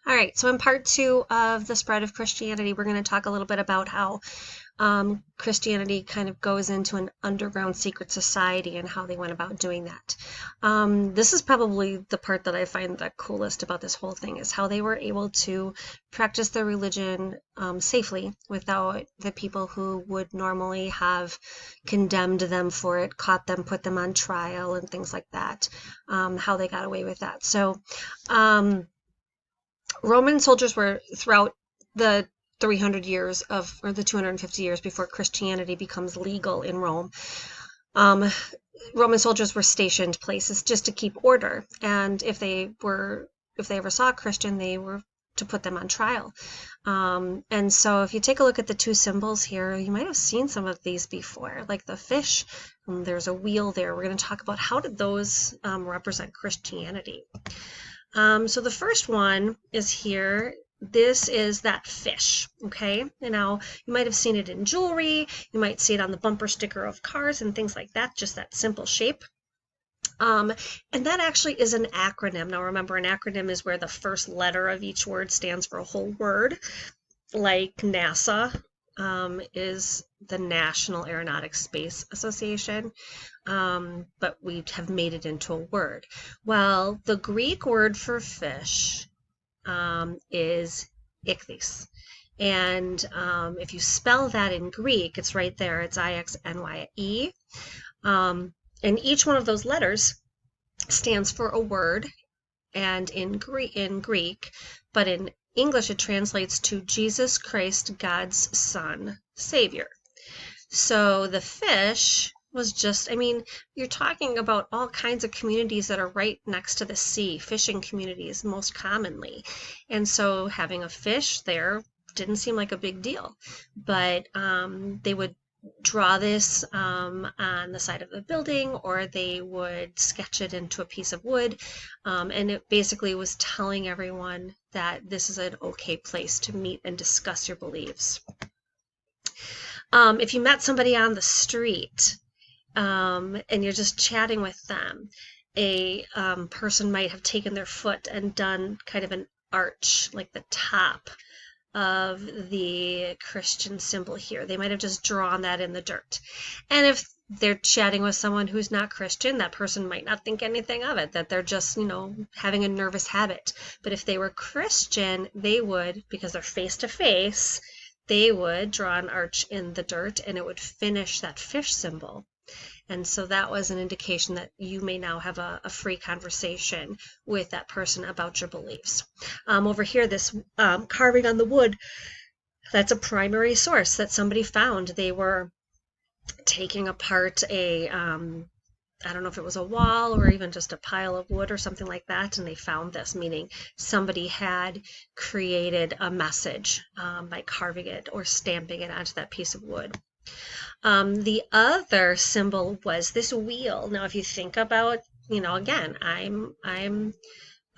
All right, so in part two of the spread of Christianity, we're going to talk a little bit about how Christianity kind of goes into an underground secret society and how they went about doing that. This is probably the part that I find the coolest about this whole thing is how they were able to practice their religion safely without the people who would normally have condemned them for it, caught them, put them on trial, and things like that. How they got away with that. So. Roman soldiers were throughout the 300 years of, or the 250 years before Christianity becomes legal in Rome. Um, Roman soldiers were stationed places just to keep order, and if they ever saw a Christian, they were to put them on trial. And so if you take a look at the two symbols here, you might have seen some of these before, like the fish. There's a wheel there. We're going to talk about how did those represent Christianity. So the first one is here. This is that fish, okay? And now you might have seen it in jewelry. You might see it on the bumper sticker of cars and things like that, just that simple shape. And that actually is an acronym. Now remember, an acronym is where the first letter of each word stands for a whole word, like NASA. Is the National Aeronautics Space Association, but we have made it into a word. Well, the Greek word for fish is ichthys. And if you spell that in Greek, it's right there. It's I-X-N-Y-E. And each one of those letters stands for a word, and in Greek, but in English it translates to Jesus Christ, God's Son, Savior. So the fish was just, I mean, you're talking about all kinds of communities that are right next to the sea, fishing communities most commonly. And so having a fish there didn't seem like a big deal. But they would draw this on the side of the building, or they would sketch it into a piece of wood, and it basically was telling everyone that this is an okay place to meet and discuss your beliefs. If you met somebody on the street and you're just chatting with them, a person might have taken their foot and done kind of an arch, like the top of the Christian symbol here. They might have just drawn that in the dirt. And if they're chatting with someone who's not Christian, that person might not think anything of it, that they're just, having a nervous habit. But if they were Christian, they would, because they're face to face, they would draw an arch in the dirt and it would finish that fish symbol. And so that was an indication that you may now have a free conversation with that person about your beliefs. Over here, this carving on the wood, that's a primary source that somebody found. They were taking apart a, I don't know if it was a wall or even just a pile of wood or something like that, and they found this, meaning somebody had created a message by carving it or stamping it onto that piece of wood. The other symbol was this wheel. Now, if you think about, again, I'm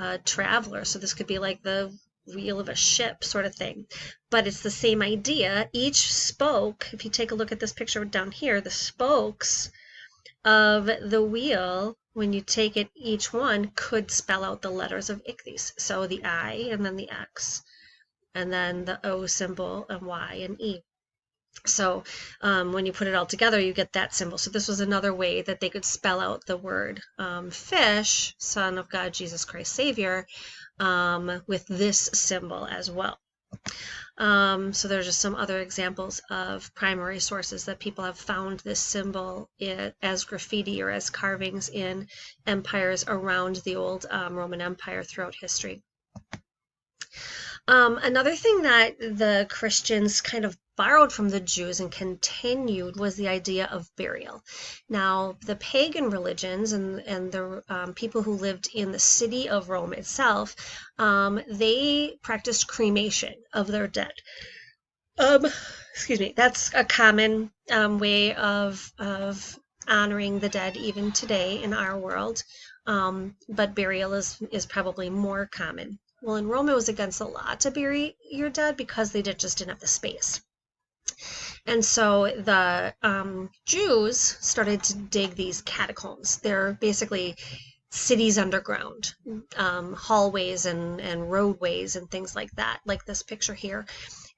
a traveler, so this could be like the wheel of a ship sort of thing, but it's the same idea. Each spoke, if you take a look at this picture down here, the spokes of the wheel, when you take it, each one could spell out the letters of ichthys. So the I and then the X, and then the O symbol and Y and E. So when you put it all together, you get that symbol. So this was another way that they could spell out the word fish, Son of God, Jesus Christ, Savior, with this symbol as well. So there's just some other examples of primary sources that people have found this symbol as graffiti or as carvings in empires around the old Roman Empire throughout history. Another thing that the Christians kind of borrowed from the Jews and continued was the idea of burial. Now, the pagan religions and the people who lived in the city of Rome itself, they practiced cremation of their dead. Excuse me, that's a common way of honoring the dead even today in our world, but burial is probably more common. Well, in Rome, it was against the law to bury your dead because they just didn't have the space. And so the Jews started to dig these catacombs. They're basically cities underground, hallways and roadways and things like that, like this picture here.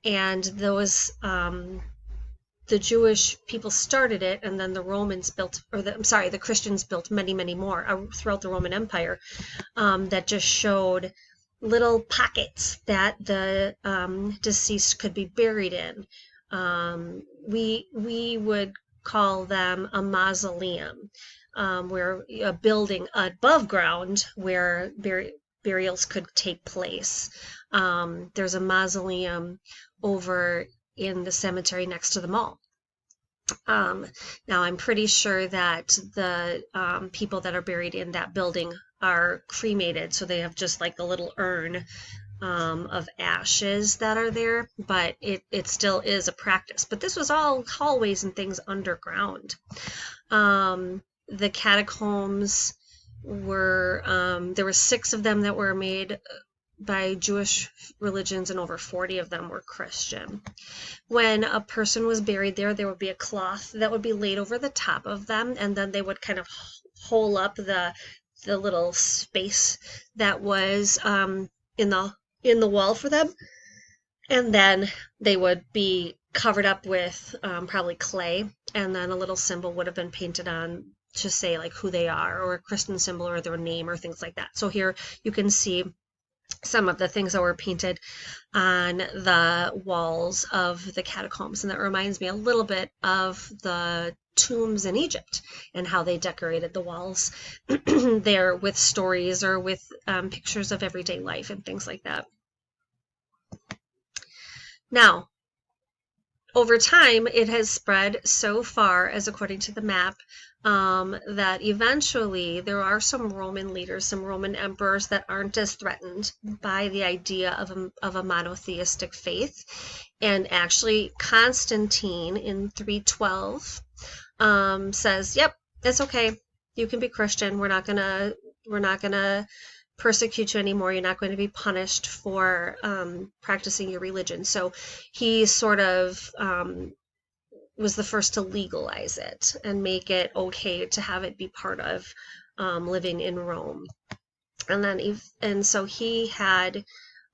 And those the Jewish people started it, and then the Romans built, or the Christians built many, many more throughout the Roman Empire, that just showed little pockets that the deceased could be buried in. We would call them a mausoleum, where a building above ground where burials could take place. There's a mausoleum over in the cemetery next to the mall. Now I'm pretty sure that the people that are buried in that building are cremated, so they have just like a little urn of ashes that are there, but it still is a practice. But this was all hallways and things underground. The catacombs were, there were 6 of them that were made by Jewish religions, and over 40 of them were Christian. When a person was buried there, there would be a cloth that would be laid over the top of them, and then they would kind of hole up the little space that was in the wall for them, and then they would be covered up with probably clay, and then a little symbol would have been painted on to say like who they are, or a Christian symbol or their name or things like that. So here you can see some of the things that were painted on the walls of the catacombs, and that reminds me a little bit of the tombs in Egypt and how they decorated the walls there with stories or with pictures of everyday life and things like that. Now, over time, it has spread so far, as according to the map, that eventually there are some Roman leaders, some Roman emperors that aren't as threatened by the idea of a monotheistic faith. And actually, Constantine in 312 says, "Yep, it's okay. You can be Christian. We're not gonna persecute you anymore. You're not going to be punished for practicing your religion." So he sort of was the first to legalize it and make it okay to have it be part of living in Rome. And so he had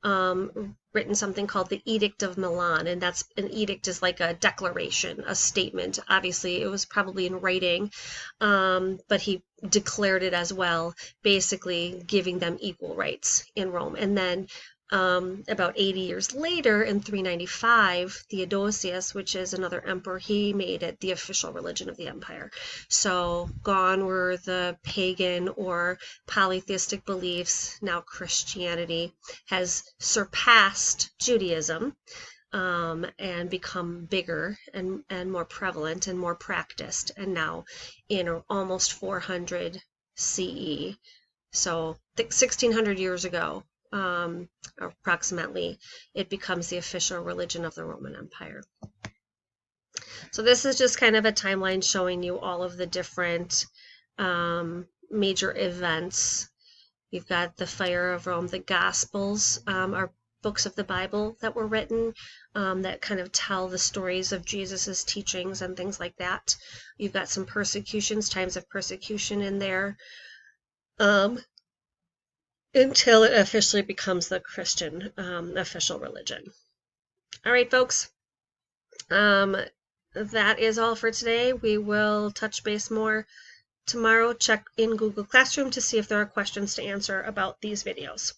written something called the Edict of Milan, and that's an edict is like a declaration, a statement. Obviously, it was probably in writing, but he declared it as well, basically giving them equal rights in Rome. And then about 80 years later, in 395, Theodosius, which is another emperor, he made it the official religion of the empire. So gone were the pagan or polytheistic beliefs. Now Christianity has surpassed Judaism and become bigger and more prevalent and more practiced, and now in almost 400 CE. So 1600 years ago, approximately, it becomes the official religion of the Roman Empire. So this is just kind of a timeline showing you all of the different major events. You've got the Fire of Rome. The Gospels are books of the Bible that were written that kind of tell the stories of Jesus's teachings and things like that. You've got some persecutions, times of persecution in there. Until it officially becomes the Christian official religion. All right, folks. That is all for today. We will touch base more tomorrow. Check in Google Classroom to see if there are questions to answer about these videos.